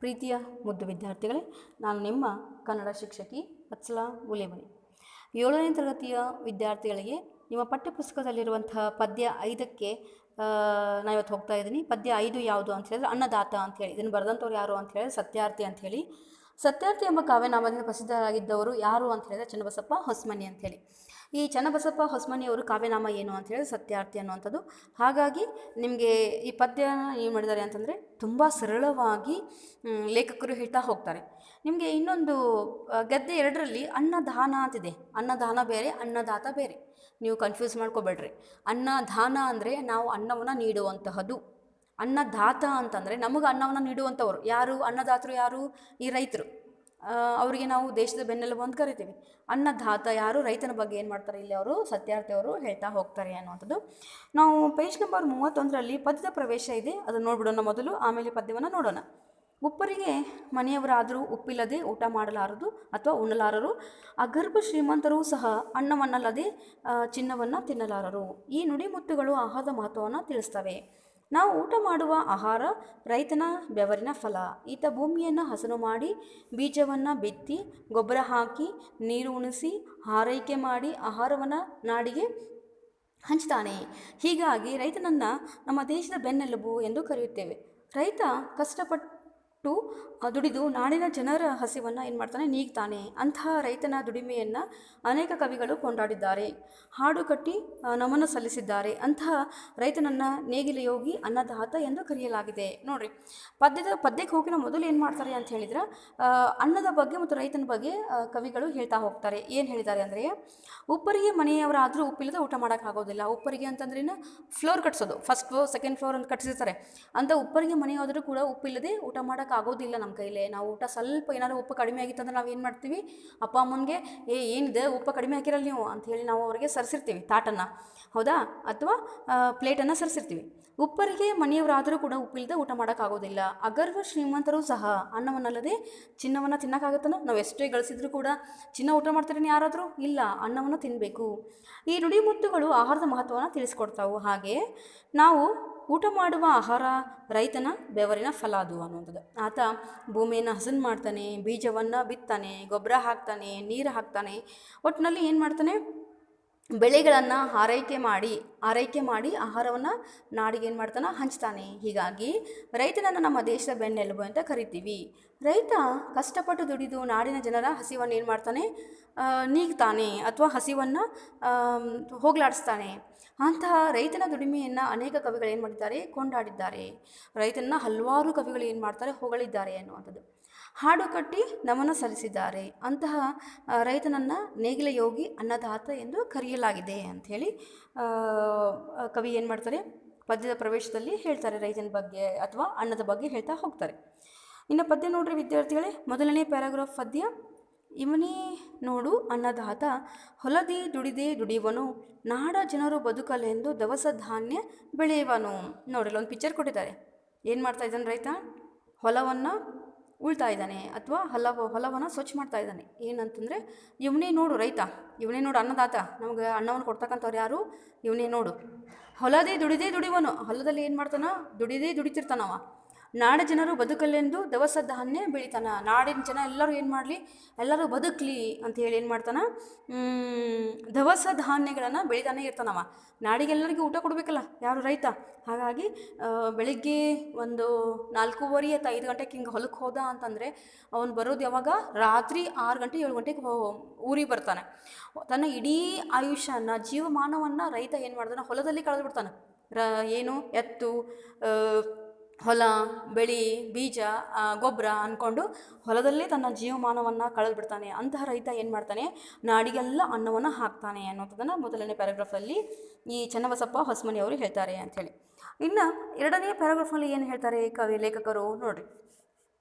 ಪ್ರೀತಿಯ ಮುದ್ದು ವಿದ್ಯಾರ್ಥಿಗಳೇ, ನಾನು ನಿಮ್ಮ ಕನ್ನಡ ಶಿಕ್ಷಕಿ ವತ್ಸಲಾ ಉಲೇಮನಿ. 7ನೇ ತರಗತಿಯ ವಿದ್ಯಾರ್ಥಿಗಳಿಗೆ ನಿಮ್ಮ ಪಠ್ಯಪುಸ್ತಕದಲ್ಲಿರುವಂತಹ ಪದ್ಯ 5ಕ್ಕೆ ನಾನು ಇವತ್ತು ಹೋಗ್ತಾ ಇದ್ದೀನಿ. ಪದ್ಯ 5 ಯಾವುದು ಅಂತ ಹೇಳಿದ್ರೆ ಅನ್ನದಾತ ಅಂಥೇಳಿ. ಇದನ್ನು ಬರೆದಂಥವ್ರು ಯಾರು ಅಂತ ಹೇಳಿದ್ರೆ ಸತ್ಯಾರ್ಥಿ ಅಂಥೇಳಿ. ಸತ್ಯಾರ್ಥಿ ಎಂಬ ಕಾವ್ಯನಾಮದಿಂದ ಪ್ರಸಿದ್ಧರಾಗಿದ್ದವರು ಯಾರು ಅಂತ ಹೇಳಿದ್ರೆ ಚನ್ನಬಸಪ್ಪ ಹೊಸಮನಿ ಅಂಥೇಳಿ. ಈ ಚನ್ನಬಸಪ್ಪ ಹೊಸಮನಿಯವರು ಕಾವ್ಯನಾಮ ಏನು ಅಂತ ಹೇಳಿದ್ರೆ ಸತ್ಯಾರ್ಥಿ ಅನ್ನುವಂಥದ್ದು. ಹಾಗಾಗಿ ನಿಮಗೆ ಈ ಪದ್ಯನ ಏನು ಮಾಡಿದ್ದಾರೆ ಅಂತಂದರೆ ತುಂಬ ಸರಳವಾಗಿ ಲೇಖಕರು ಹೇಳ್ತಾ ಹೋಗ್ತಾರೆ. ನಿಮಗೆ ಇನ್ನೊಂದು ಗದ್ದೆ 2ರಲ್ಲಿ ಅನ್ನದಾನ ಅಂತಿದೆ. ಅನ್ನದಾನ ಬೇರೆ, ಅನ್ನದಾತ ಬೇರೆ. ನೀವು ಕನ್ಫ್ಯೂಸ್ ಮಾಡ್ಕೋಬೇಡ್ರಿ. ಅನ್ನದಾನ ಅಂದರೆ ನಾವು ಅನ್ನವನ್ನು ನೀಡುವಂತಹದ್ದು. ಅನ್ನದಾತ ಅಂತಂದರೆ ನಮಗೆ ಅನ್ನವನ್ನು ನೀಡುವಂಥವ್ರು ಯಾರು? ಅನ್ನದಾತರು ಯಾರು? ಈ ರೈತರು. ಅವರಿಗೆ ನಾವು ದೇಶದ ಬೆನ್ನೆಲುಬು ಅಂತ ಕರಿತೀವಿ. ಅನ್ನದಾತ ಯಾರು? ರೈತನ ಬಗ್ಗೆ ಏನು ಮಾಡ್ತಾರೆ ಇಲ್ಲಿ ಅವರು ಸತ್ಯಾರ್ಥಿ ಅವರು ಹೇಳ್ತಾ ಹೋಗ್ತಾರೆ ಅನ್ನುವಂಥದ್ದು. ನಾವು ಪೇಜ್ ನಂಬರ್ 31ರಲ್ಲಿ ಪದ್ಯದ ಪ್ರವೇಶ ಇದೆ, ಅದನ್ನು ನೋಡ್ಬಿಡೋಣ ಮೊದಲು, ಆಮೇಲೆ ಪದ್ಯವನ್ನು ನೋಡೋಣ. ಉಪ್ಪರಿಗೆ ಮನೆಯವರಾದರೂ ಉಪ್ಪಿಲ್ಲದೆ ಊಟ ಮಾಡಲಾರದು ಅಥವಾ ಉಣ್ಣಲಾರರು, ಅಗರ್ಭ ಶ್ರೀಮಂತರೂ ಸಹ ಅನ್ನವನ್ನಲ್ಲದೆ ಚಿನ್ನವನ್ನು ತಿನ್ನಲಾರರು. ಈ ನುಡಿಮುತ್ತುಗಳು ಆಹಾರದ ಮಹತ್ವವನ್ನು ತಿಳಿಸ್ತವೆ. ನಾವು ಊಟ ಮಾಡುವ ಆಹಾರ ರೈತನ ಬೆವರಿನ ಫಲ. ಈತ ಭೂಮಿಯನ್ನು ಹಸನು ಮಾಡಿ ಬೀಜವನ್ನು ಬಿತ್ತಿ ಗೊಬ್ಬರ ಹಾಕಿ ನೀರು ಉಣಿಸಿ ಹಾರೈಕೆ ಮಾಡಿ ಆಹಾರವನ್ನು ನಾಡಿಗೆ ಹಂಚ್ತಾನೆ. ಹೀಗಾಗಿ ರೈತನನ್ನು ನಮ್ಮ ದೇಶದ ಬೆನ್ನೆಲುಬು ಎಂದು ಕರೆಯುತ್ತೇವೆ. ರೈತ ಕಷ್ಟಪಟ್ಟು ದುಡಿದು ನಾಡಿನ ಜನರ ಹಸಿವನ್ನು ಏನು ಮಾಡ್ತಾನೆ? ನೀಗ್ತಾನೆ. ಅಂತಹ ರೈತನ ದುಡಿಮೆಯನ್ನು ಅನೇಕ ಕವಿಗಳು ಕೊಂಡಾಡಿದ್ದಾರೆ, ಹಾಡು ಕಟ್ಟಿ ನಮನ ಸಲ್ಲಿಸಿದ್ದಾರೆ. ಅಂತಹ ರೈತನನ್ನು ನೇಗಿಲ ಯೋಗಿ, ಅನ್ನದಾತ ಎಂದು ಕರೆಯಲಾಗಿದೆ. ನೋಡ್ರಿ, ಪದ್ಯಕ್ಕೆ ಹೋಗಿನ ಮೊದಲು ಏನು ಮಾಡ್ತಾರೆ ಅಂತ ಹೇಳಿದ್ರೆ ಅನ್ನದ ಬಗ್ಗೆ ಮತ್ತು ರೈತನ ಬಗ್ಗೆ ಕವಿಗಳು ಹೇಳ್ತಾ ಹೋಗ್ತಾರೆ. ಏನು ಹೇಳಿದ್ದಾರೆ ಅಂದರೆ, ಉಪ್ಪರಿಗೆ ಮನೆಯವರಾದರೂ ಉಪ್ಪಿಲ್ಲದೆ ಊಟ ಮಾಡೋಕ್ಕಾಗೋದಿಲ್ಲ. ಉಪ್ಪರಿಗೆ ಅಂತಂದ್ರೇನು? ಫ್ಲೋರ್ ಕಟ್ಸೋದು, ಫಸ್ಟ್ ಫ್ಲೋರ್ ಸೆಕೆಂಡ್ ಫ್ಲೋರ್ ಅಂತ ಕಟ್ಸಿರ್ತಾರೆ. ಅಂತ ಉಪ್ಪರಿಗೆ ಮನೆಯಾದರೂ ಕೂಡ ಉಪ್ಪಿಲ್ಲದೆ ಊಟ ಮಾಡೋಕ್ಕಾಗೋದಿಲ್ಲ ನಮ್ಮ ಕೈಲೇ. ನಾವು ಊಟ ಸ್ವಲ್ಪ ಏನಾದರೂ ಉಪ್ಪು ಕಡಿಮೆ ಆಗಿತ್ತಂದ್ರೆ ನಾವು ಏನು ಮಾಡ್ತೀವಿ? ಅಪ್ಪ ಅಮ್ಮನಿಗೆ ಏನಿದೆ ಉಪ್ಪು ಕಡಿಮೆ ಹಾಕಿರಲ್ಲ ನೀವು ಅಂಥೇಳಿ ನಾವು ಅವರಿಗೆ ಸರಿಸಿರ್ತೀವಿ ತಾಟನ್ನು, ಹೌದಾ? ಅಥವಾ ಪ್ಲೇಟನ್ನು ಸರಿಸಿರ್ತೀವಿ. ಉಪ್ಪರಿಗೆ ಮನೆಯವರಾದರೂ ಕೂಡ ಉಪ್ಪಿಲ್ಲದೆ ಊಟ ಮಾಡೋಕ್ಕಾಗೋದಿಲ್ಲ. ಅಗರ್ವ ಶ್ರೀಮಂತರೂ ಸಹ ಅನ್ನವನ್ನಲ್ಲದೆ ಚಿನ್ನವನ್ನು ತಿನ್ನೋಕ್ಕಾಗುತ್ತಲ್ಲ? ನಾವು ಎಷ್ಟೇ ಗಳಿಸಿದ್ರೂ ಕೂಡ ಚಿನ್ನ ಊಟ ಮಾಡ್ತೀರೇನು ಯಾರಾದರೂ? ಇಲ್ಲ, ಅನ್ನವನ್ನು ತಿನ್ನಬೇಕು. ಈ ನುಡಿಮುತ್ತುಗಳು ಆಹಾರದ ಮಹತ್ವವನ್ನು ತಿಳಿಸ್ಕೊಡ್ತಾವೆ. ಹಾಗೆ ನಾವು ಊಟ ಮಾಡುವ ಆಹಾರ ರೈತನ ಬೆವರಿನ ಫಲ ಅದು ಅನ್ನುವಂಥದ್ದು. ಆತ ಭೂಮಿಯನ್ನು ಹಸನು ಮಾಡ್ತಾನೆ, ಬೀಜವನ್ನು ಬಿತ್ತಾನೆ, ಗೊಬ್ಬರ ಹಾಕ್ತಾನೆ, ನೀರು ಹಾಕ್ತಾನೆ. ಒಟ್ಟಿನಲ್ಲಿ ಏನು ಮಾಡ್ತಾನೆ? ಬೆಳೆಗಳನ್ನು ಆರೈಕೆ ಮಾಡಿ ಆಹಾರವನ್ನು ನಾಡಿಗೆ ಏನು ಮಾಡ್ತಾನೆ? ಹಂಚ್ತಾನೆ. ಹೀಗಾಗಿ ರೈತನನ್ನು ನಮ್ಮ ದೇಶದ ಬೆನ್ನೆಲುಬು ಅಂತ ಕರಿತೀವಿ. ರೈತ ಕಷ್ಟಪಟ್ಟು ದುಡಿದು ನಾಡಿನ ಜನರ ಹಸಿವನ್ನು ಏನು ಮಾಡ್ತಾನೆ? ನೀಗ್ತಾನೆ ಅಥವಾ ಹಸಿವನ್ನು ಹೋಗಲಾಡಿಸ್ತಾನೆ. ಅಂತಹ ರೈತನ ದುಡಿಮೆಯನ್ನು ಅನೇಕ ಕವಿಗಳು ಏನು ಮಾಡಿದ್ದಾರೆ? ಕೊಂಡಾಡಿದ್ದಾರೆ. ರೈತನ ಹಲವಾರು ಕವಿಗಳು ಏನು ಮಾಡ್ತಾರೆ? ಹೊಗಳಿದ್ದಾರೆ ಅನ್ನುವಂಥದ್ದು. ಹಾಡು ಕಟ್ಟಿ ನಮನ ಸಲ್ಲಿಸಿದ್ದಾರೆ. ಅಂತಹ ರೈತನನ್ನು ನೇಗಿಲ ಯೋಗಿ, ಅನ್ನದಾತ ಎಂದು ಕರೆಯಲಾಗಿದೆ ಅಂಥೇಳಿ ಕವಿ ಏನು ಮಾಡ್ತಾರೆ? ಪದ್ಯದ ಪ್ರವೇಶದಲ್ಲಿ ಹೇಳ್ತಾರೆ. ರೈತನ ಬಗ್ಗೆ ಅಥವಾ ಅನ್ನದ ಬಗ್ಗೆ ಹೇಳ್ತಾ ಹೋಗ್ತಾರೆ. ಇನ್ನು ಪದ್ಯ ನೋಡ್ರಿ ವಿದ್ಯಾರ್ಥಿಗಳೇ, ಮೊದಲನೇ ಪ್ಯಾರಾಗ್ರಾಫ್ ಪದ್ಯ. ಇವನೇ ನೋಡು ಅನ್ನದಾತ, ಹೊಲದಿ ದುಡಿದೇ ದುಡಿಯುವನು, ನಾಡ ಜನರು ಬದುಕಲೆಂದು ದವಸ ಧಾನ್ಯ ಬೆಳೆಯುವನು. ನೋಡ್ರಿ, ಒಂದು ಪಿಕ್ಚರ್ ಕೊಟ್ಟಿದ್ದಾರೆ. ಏನು ಮಾಡ್ತಾ ಇದ್ದಾನೆ ರೈತ? ಹೊಲವನ್ನು ಉಳ್ತಾ ಇದ್ದಾನೆ ಅಥವಾ ಹೊಲವನ್ನು ಸ್ವಚ್ಛ ಮಾಡ್ತಾ ಇದ್ದಾನೆ. ಏನಂತಂದರೆ ಇವನೇ ನೋಡು ರೈತ, ಇವನೇ ನೋಡು ಅನ್ನದಾತ. ನಮಗೆ ಅನ್ನವನ್ನು ಕೊಡ್ತಕ್ಕಂಥವ್ರು ಯಾರು? ಇವನೇ ನೋಡು. ಹೊಲದೇ ದುಡಿದೇ ದುಡಿವನು. ಹೊಲದಲ್ಲಿ ಏನು ಮಾಡ್ತಾನ? ದುಡಿದೇ ದುಡಿತಿರ್ತಾನವ. ನಾಡ ಜನರು ಬದುಕಲೆಂದು ದವಸ ಧಾನ್ಯ ಬೆಳಿತಾನ. ನಾಡಿನ ಜನ ಎಲ್ಲರೂ ಏನು ಮಾಡಲಿ? ಎಲ್ಲರೂ ಬದುಕಲಿ ಅಂತ ಹೇಳಿ ಏನು ಮಾಡ್ತಾನ? ದವಸ ಧಾನ್ಯಗಳನ್ನು ಬೆಳಿತಾನೆ ಇರ್ತಾನವ. ನಾಡಿಗೆಲ್ಲರಿಗೂ ಊಟ ಕೊಡಬೇಕಲ್ಲ, ಯಾರು? ರೈತ. ಹಾಗಾಗಿ ಬೆಳಿಗ್ಗೆ ಒಂದು 4:30 ಅಥವಾ 5 ಗಂಟೆಗೆ ಹಿಂಗೆ ಹೊಲಕ್ಕೆ ಹೋದ ಅಂತಂದರೆ ಅವನು ಬರೋದು ಯಾವಾಗ? ರಾತ್ರಿ 6 ಗಂಟೆ 7 ಗಂಟೆಗೆ ಊರಿಗೆ ಬರ್ತಾನೆ. ತನ್ನ ಇಡೀ ಆಯುಷ್ಯನ, ಜೀವಮಾನವನ್ನು ರೈತ ಏನು ಮಾಡ್ತಾನೆ? ಹೊಲದಲ್ಲಿ ಕಳೆದು ಬಿಡ್ತಾನೆ. ಏನು? ಎತ್ತು, ಹೊಲ, ಬೆಳೆ, ಬೀಜ, ಗೊಬ್ಬರ ಅಂದ್ಕೊಂಡು ಹೊಲದಲ್ಲೇ ತನ್ನ ಜೀವಮಾನವನ್ನು ಕಳೆದು ಬಿಡ್ತಾನೆ. ಅಂತಹ ರೈತ ಏನು ಮಾಡ್ತಾನೆ? ನಾಡಿಗೆಲ್ಲ ಅನ್ನವನ್ನು ಹಾಕ್ತಾನೆ ಅನ್ನೋದನ್ನು ಮೊದಲನೇ ಪ್ಯಾರಾಗ್ರಾಫಲ್ಲಿ ಈ ಚನ್ನಬಸಪ್ಪ ಹೊಸಮನಿಯವರು ಹೇಳ್ತಾರೆ ಅಂಥೇಳಿ. ಇನ್ನು 2ನೇ ಪ್ಯಾರಾಗ್ರಾಫಲ್ಲಿ ಏನು ಹೇಳ್ತಾರೆ ಲೇಖಕರು ನೋಡ್ರಿ.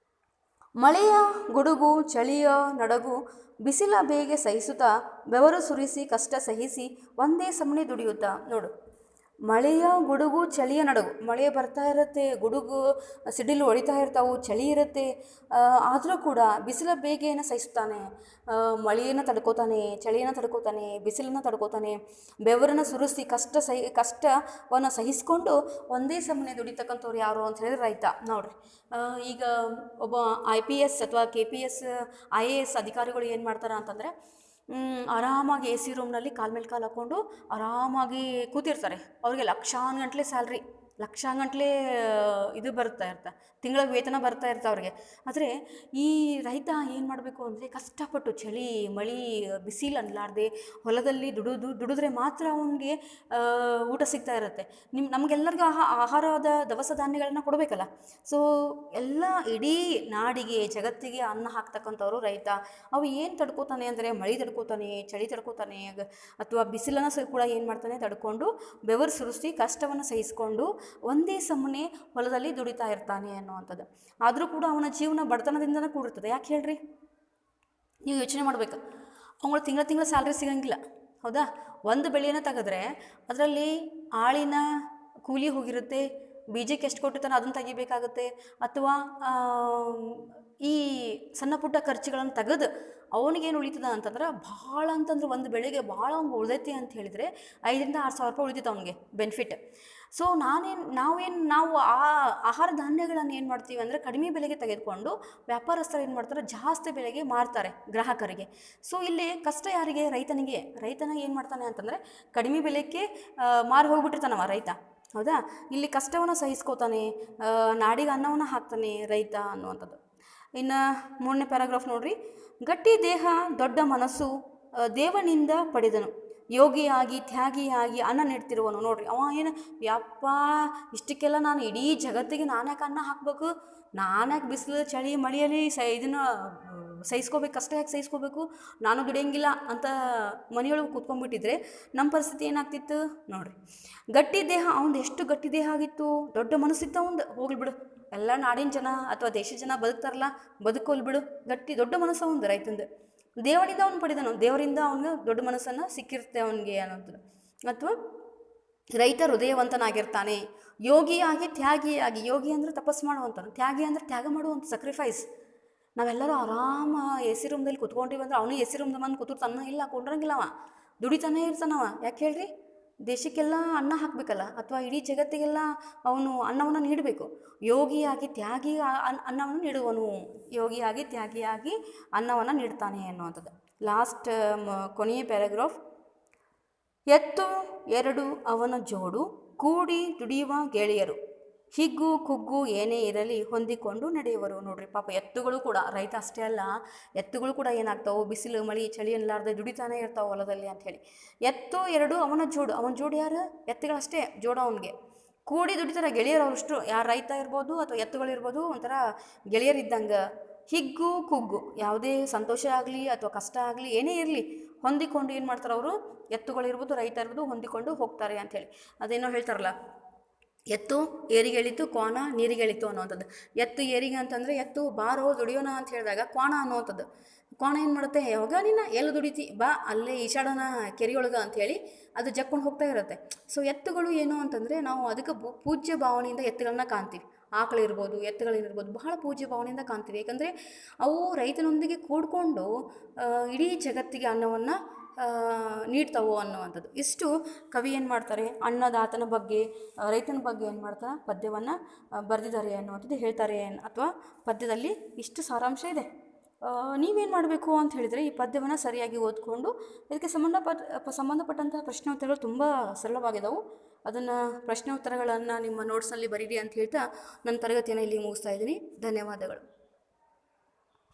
ಮಳೆಯ ಗುಡುಗು, ಚಳಿಯ ನಡಗು, ಬಿಸಿಲ ಬೇಗೆ ಸಹಿಸುತ್ತಾ, ಬೆವರು ಸುರಿಸಿ ಕಷ್ಟ ಸಹಿಸಿ ಒಂದೇ ಸಮನೆ ದುಡಿಯುತ್ತಾ. ನೋಡು, ಮಳೆಯ ಗುಡುಗು ಚಳಿಯ ನಡುಗು. ಮಳೆ ಬರ್ತಾ ಇರುತ್ತೆ, ಗುಡುಗು ಸಿಡಿಲು ಹೊಡಿತಾ ಇರ್ತಾವೆ, ಚಳಿ ಇರುತ್ತೆ, ಆದರೂ ಕೂಡ ಬಿಸಿಲ ಬೇಗೆಯನ್ನು ಸಹಿಸ್ತಾನೆ. ಮಳೆಯನ್ನು ತಡ್ಕೋತಾನೆ, ಚಳಿಯನ್ನು ತಡ್ಕೋತಾನೆ, ಬಿಸಿಲನ್ನು ತಡ್ಕೋತಾನೆ, ಬೆವರನ್ನು ಸುರಿಸಿ ಕಷ್ಟವನ್ನು ಸಹಿಸ್ಕೊಂಡು ಒಂದೇ ಸಮನೆ ದುಡಿತಕ್ಕಂಥವ್ರು ಯಾರು ಅಂತ ಹೇಳಿದ್ರೆ ರೈತ. ನೋಡ್ರಿ, ಈಗ ಒಬ್ಬ IPS ಅಥವಾ KPS IAS ಅಧಿಕಾರಿಗಳು ಏನು ಮಾಡ್ತಾರೆ ಅಂತಂದರೆ, ಆರಾಮಾಗಿ AC ರೂಮ್ನಲ್ಲಿ ಕಾಲ ಮೇಲೆ ಕಾಲು ಹಾಕ್ಕೊಂಡು ಆರಾಮಾಗಿ ಕೂತಿರ್ತಾರೆ. ಅವ್ರಿಗೆ ಲಕ್ಷಾನುಗಟ್ಲೆ ಸ್ಯಾಲ್ರಿ, ಲಕ್ಷಾನುಗಟ್ಲೆ ಇದು ಬರ್ತಾ ಇರ್ತಾ, ತಿಂಗಳಿಗೆ ವೇತನ ಬರ್ತಾ ಇರ್ತಾ ಅವ್ರಿಗೆ. ಆದರೆ ಈ ರೈತ ಏನು ಮಾಡಬೇಕು ಅಂದರೆ, ಕಷ್ಟಪಟ್ಟು ಚಳಿ ಮಳೆ ಬಿಸಿಲು ಅನ್ಲಾರ್ದೆ ಹೊಲದಲ್ಲಿ ದುಡಿದ್ರೆ ಮಾತ್ರ ಅವನಿಗೆ ಊಟ ಸಿಗ್ತಾ ಇರುತ್ತೆ. ನಮಗೆಲ್ಲರಿಗೂ ಆಹಾರದ ದವಸ ಧಾನ್ಯಗಳನ್ನ ಕೊಡಬೇಕಲ್ಲ. ಸೊ ಎಲ್ಲ ಇಡೀ ನಾಡಿಗೆ ಜಗತ್ತಿಗೆ ಅನ್ನ ಹಾಕ್ತಕ್ಕಂಥವ್ರು ರೈತ. ಅವು ಏನು ತಡ್ಕೋತಾನೆ ಅಂದರೆ, ಮಳೆ ತಡ್ಕೋತಾನೆ, ಚಳಿ ತಡ್ಕೋತಾನೆ, ಅಥವಾ ಬಿಸಿಲನ್ನು ಕೂಡ ಏನು ಮಾಡ್ತಾನೆ, ತಡ್ಕೊಂಡು ಬೆವರು ಸುರಿಸಿ ಕಷ್ಟವನ್ನು ಸಹಿಸ್ಕೊಂಡು ಒಂದೇ ಸಮನೆ ಹೊಲದಲ್ಲಿ ದುಡಿತಾ ಇರ್ತಾನೆ ಅನ್ನುವಂಥದ್ದು. ಆದರೂ ಕೂಡ ಅವನ ಜೀವನ ಬಡತನದಿಂದನೇ ಕೂಡಿರ್ತದೆ. ಯಾಕೆ ಹೇಳ್ರಿ? ನೀವು ಯೋಚನೆ ಮಾಡ್ಬೇಕು. ಅವಳು ತಿಂಗಳ ಸ್ಯಾಲ್ರಿ ಸಿಗಂಗಿಲ್ಲ, ಹೌದಾ? ಒಂದು ಬೆಳೆಯನ್ನು ತೆಗೆದ್ರೆ ಅದರಲ್ಲಿ ಆಳಿನ ಕೂಲಿ ಹೋಗಿರುತ್ತೆ, ಬೀಜಕ್ಕೆ ಎಷ್ಟು ಕೊಟ್ಟಿರ್ತಾನೆ ಅದನ್ನು ತೆಗಿಬೇಕಾಗುತ್ತೆ, ಅಥವಾ ಈ ಸಣ್ಣ ಪುಟ್ಟ ಖರ್ಚುಗಳನ್ನು ತೆಗೆದು ಅವನಿಗೇನು ಉಳಿತದ ಅಂತಂದ್ರೆ, ಭಾಳ ಅಂತಂದ್ರೆ ಒಂದು ಬೆಳೆಗೆ ಭಾಳ ಅವ್ನಿಗೆ ಉಳಿದೈತಿ ಅಂತ ಹೇಳಿದರೆ 5,000-6,000 ರೂಪಾಯಿ ಉಳಿತೈತೆ ಅವನಿಗೆ ಬೆನಿಫಿಟ್. ಸೊ ನಾವು ಆ ಆಹಾರ ಧಾನ್ಯಗಳನ್ನು ಏನು ಮಾಡ್ತೀವಿ ಅಂದರೆ, ಕಡಿಮೆ ಬೆಲೆಗೆ ತೆಗೆದುಕೊಂಡು ವ್ಯಾಪಾರಸ್ಥರು ಏನು ಮಾಡ್ತಾರೆ, ಜಾಸ್ತಿ ಬೆಲೆಗೆ ಮಾರ್ತಾರೆ ಗ್ರಾಹಕರಿಗೆ. ಸೊ ಇಲ್ಲಿ ಕಷ್ಟ ಯಾರಿಗೆ? ರೈತನಿಗೆ. ರೈತನ ಏನು ಮಾಡ್ತಾನೆ ಅಂತಂದರೆ, ಕಡಿಮೆ ಬೆಲೆಗೆ ಮಾರಿ ಹೋಗ್ಬಿಟ್ಟಿರ್ತಾನವ ರೈತ, ಹೌದಾ? ಇಲ್ಲಿ ಕಷ್ಟವನ್ನು ಸಹಿಸ್ಕೋತಾನೆ, ನಾಡಿಗೆ ಅನ್ನವನ್ನು ಹಾಕ್ತಾನೆ ರೈತ ಅನ್ನುವಂಥದ್ದು. ಇನ್ನು 3ನೇ ಪ್ಯಾರಾಗ್ರಾಫ್ ನೋಡ್ರಿ. ಗಟ್ಟಿ ದೇಹ ದೊಡ್ಡ ಮನಸ್ಸು ದೇವನಿಂದ ಪಡೆದನು, ಯೋಗಿಯಾಗಿ ತ್ಯಾಗಿಯಾಗಿ ಅನ್ನ ನೀಡ್ತಿರುವನು. ನೋಡ್ರಿ, ಅವ ಏನು ಯಪ್ಪ, ಇಷ್ಟಕ್ಕೆಲ್ಲ ನಾನು ಇಡೀ ಜಗತ್ತಿಗೆ ನಾನ್ಯಾಕೆ ಅನ್ನ ಹಾಕಬೇಕು, ನಾನ್ಯಾಕೆ ಬಿಸಿಲು ಚಳಿ ಮಳೆಯಲ್ಲಿ ಇದನ್ನು ಸಹಿಸ್ಕೋಬೇಕು, ಕಷ್ಟ ಯಾಕೆ ಸಹಿಸ್ಕೋಬೇಕು, ನಾನು ದುಡಿಯಂಗಿಲ್ಲ ಅಂತ ಮನೆಯೊಳಗೆ ಕೂತ್ಕೊಂಡ್ಬಿಟ್ಟಿದ್ರೆ ನಮ್ಮ ಪರಿಸ್ಥಿತಿ ಏನಾಗ್ತಿತ್ತು ನೋಡ್ರಿ. ಗಟ್ಟಿ ದೇಹ, ಅವ್ನು ಎಷ್ಟು ಗಟ್ಟಿ ದೇಹ ಆಗಿತ್ತು, ದೊಡ್ಡ ಮನಸ್ಸಿತ್ತು ಅವಂದು. ಹೋಗ್ಲಿ ಬಿಡು, ಎಲ್ಲ ನಾಡಿನ ಜನ ಅಥವಾ ದೇಶದ ಜನ ಬದುಕ್ತಾರಲ್ಲ, ಬದುಕೋಲ್ ಬಿಡು, ದೊಡ್ಡ ಮನಸ್ಸು ಅವಂದು ರೈತಂದು. ದೇವರಿಂದ ಅವನು ಪಡೆದನು, ದೇವರಿಂದ ಅವನಿಗೆ ದೊಡ್ಡ ಮನಸ್ಸನ್ನು ಸಿಕ್ಕಿರುತ್ತೆ ಅವನಿಗೆ ಅನ್ನೋಂಥದ್ದು. ಅಥವಾ ರೈತ ಹೃದಯವಂತನಾಗಿರ್ತಾನೆ, ಯೋಗಿಯಾಗಿ ತ್ಯಾಗಿಯಾಗಿ. ಯೋಗಿ ಅಂದರೆ ತಪಸ್ಸು ಮಾಡುವಂಥನು, ತ್ಯಾಗಿ ಅಂದರೆ ತ್ಯಾಗ ಮಾಡುವಂಥ, ಸಕ್ರಿಫೈಸ್. ನಾವೆಲ್ಲರೂ ಆರಾಮ AC ರೂಮ್ದಲ್ಲಿ ಕುತ್ಕೊಂಡಿವಿ ಅಂದ್ರೆ, ಅವನು AC ರೂಮ್ದ ಬಂದು ಕೂತಿರ್ತಾನ? ಇಲ್ಲ, ಕೊಂಡ್ರಂಗಿಲ್ಲವ, ದುಡಿತಾನೇ ಇರ್ತಾನವ. ಯಾಕೆ ಹೇಳ್ರಿ? ದೇಶಕ್ಕೆಲ್ಲ ಅನ್ನ ಹಾಕಬೇಕಲ್ಲ, ಅಥವಾ ಇಡೀ ಜಗತ್ತಿಗೆಲ್ಲ ಅವನು ಅನ್ನವನ್ನು ನೀಡಬೇಕು. ಯೋಗಿಯಾಗಿ ತ್ಯಾಗಿ ಅನ್ನವನ್ನು ನೀಡುವನು, ಯೋಗಿಯಾಗಿ ತ್ಯಾಗಿಯಾಗಿ ಅನ್ನವನ್ನು ನೀಡ್ತಾನೆ ಅನ್ನುವಂಥದ್ದು. ಲಾಸ್ಟ್ ಕೊನೆಯ ಪ್ಯಾರಾಗ್ರಾಫ್. ಎತ್ತು ಎರಡು ಅವನ ಜೋಡು, ಕೂಡಿ ದುಡಿಯುವ ಗೆಳೆಯರು, ಹಿಗ್ಗು ಕುಗ್ಗು ಏನೇ ಇರಲಿ ಹೊಂದಿಕೊಂಡು ನಡೆಯುವರು. ನೋಡ್ರಿ, ಪಾಪ ಎತ್ತುಗಳು ಕೂಡ, ರೈತ ಅಷ್ಟೇ ಅಲ್ಲ, ಎತ್ತುಗಳು ಕೂಡ ಏನಾಗ್ತಾವೆ, ಬಿಸಿಲು ಮಳೆ ಚಳಿ ಅನ್ನಲಾರ್ದೆ ದುಡಿತಾನೆ ಇರ್ತಾವೆ ಹೊಲದಲ್ಲಿ ಅಂಥೇಳಿ. ಎತ್ತು ಎರಡು ಅವನ ಜೋಡು. ಅವನ ಜೋಡು ಯಾರು? ಎತ್ತುಗಳಷ್ಟೇ ಜೋಡು ಅವನಿಗೆ. ಕೂಡಿ ದುಡಿತಾರೆ ಗೆಳೆಯರು ಅವರಷ್ಟು. ಯಾರು ರೈತ ಇರ್ಬೋದು ಅಥವಾ ಎತ್ತುಗಳಿರ್ಬೋದು, ಒಂಥರ ಗೆಳೆಯರಿದ್ದಂಗೆ. ಹಿಗ್ಗು ಕುಗ್ಗು, ಯಾವುದೇ ಸಂತೋಷ ಆಗಲಿ ಅಥವಾ ಕಷ್ಟ ಆಗಲಿ ಏನೇ ಇರಲಿ ಹೊಂದಿಕೊಂಡು ಏನು ಮಾಡ್ತಾರೆ ಅವರು, ಎತ್ತುಗಳಿರ್ಬೋದು ರೈತ ಇರ್ಬೋದು, ಹೊಂದಿಕೊಂಡು ಹೋಗ್ತಾರೆ ಅಂಥೇಳಿ. ಅದೇನೋ ಹೇಳ್ತಾರಲ್ಲ, ಎತ್ತು ಏರಿಗೆ ಎಳಿತು, ಕ್ವಾಣ ನೀರಿಗೆ ಎಳಿತು ಅನ್ನೋವಂಥದ್ದು. ಎತ್ತು ಏರಿಗೆ ಅಂತಂದರೆ, ಎತ್ತು ಬಾರೋ ದುಡಿಯೋಣ ಅಂತ ಹೇಳಿದಾಗ ಕ್ವಾಣ ಅನ್ನೋವಂಥದ್ದು. ಕ್ವಾಣ ಏನು ಮಾಡುತ್ತೆ, ಯಾವಾಗ ನೀನು ಎಲ್ಲಿ ದುಡಿತಿ ಬಾ ಅಲ್ಲೇ ಈಶಾಡೋಣ ಕೆರೆಯೊಳಗೆ ಅಂಥೇಳಿ ಅದು ಜಕ್ಕೊಂಡು ಹೋಗ್ತಾ ಇರುತ್ತೆ. ಸೊ ಎತ್ತುಗಳು ಏನು ಅಂತಂದರೆ, ನಾವು ಅದಕ್ಕೆ ಪೂಜ್ಯ ಭಾವನೆಯಿಂದ ಎತ್ತುಗಳನ್ನ ಕಾಣ್ತೀವಿ. ಆಕಳಿರ್ಬೋದು, ಎತ್ತುಗಳಿರ್ಬೋದು, ಬಹಳ ಪೂಜ್ಯ ಭಾವನೆಯಿಂದ ಕಾಣ್ತೀವಿ. ಯಾಕಂದರೆ ಅವು ರೈತನೊಂದಿಗೆ ಕೂಡಿಕೊಂಡು ಇಡೀ ಜಗತ್ತಿಗೆ ಅನ್ನವನ್ನು ನೀಡ್ತಾವೋ ಅನ್ನುವಂಥದ್ದು. ಇಷ್ಟು ಕವಿ ಏನು ಮಾಡ್ತಾರೆ, ಅನ್ನದಾತನ ಬಗ್ಗೆ, ರೈತನ ಬಗ್ಗೆ ಏನು ಮಾಡ್ತಾರೆ, ಪದ್ಯವನ್ನು ಬರೆದಿದ್ದಾರೆ ಅನ್ನುವಂಥದ್ದು ಹೇಳ್ತಾರೆ. ಅಥವಾ ಪದ್ಯದಲ್ಲಿ ಇಷ್ಟು ಸಾರಾಂಶ ಇದೆ. ನೀವೇನು ಮಾಡಬೇಕು ಅಂತ ಹೇಳಿದರೆ, ಈ ಪದ್ಯವನ್ನು ಸರಿಯಾಗಿ ಓದ್ಕೊಂಡು ಇದಕ್ಕೆ ಸಂಬಂಧಪಟ್ಟಂತಹ ಪ್ರಶ್ನೆ ಉತ್ತರಗಳು ತುಂಬ ಸರಳವಾಗಿದ್ದಾವೆ. ಅದನ್ನು ಪ್ರಶ್ನೆ ಉತ್ತರಗಳನ್ನು ನಿಮ್ಮ ನೋಟ್ಸ್ನಲ್ಲಿ ಬರೀರಿ ಅಂತ ಹೇಳ್ತಾ ನನ್ನ ತರಗತಿಯನ್ನು ಇಲ್ಲಿ ಮುಗಿಸ್ತಾ ಇದ್ದೀನಿ. ಧನ್ಯವಾದಗಳು.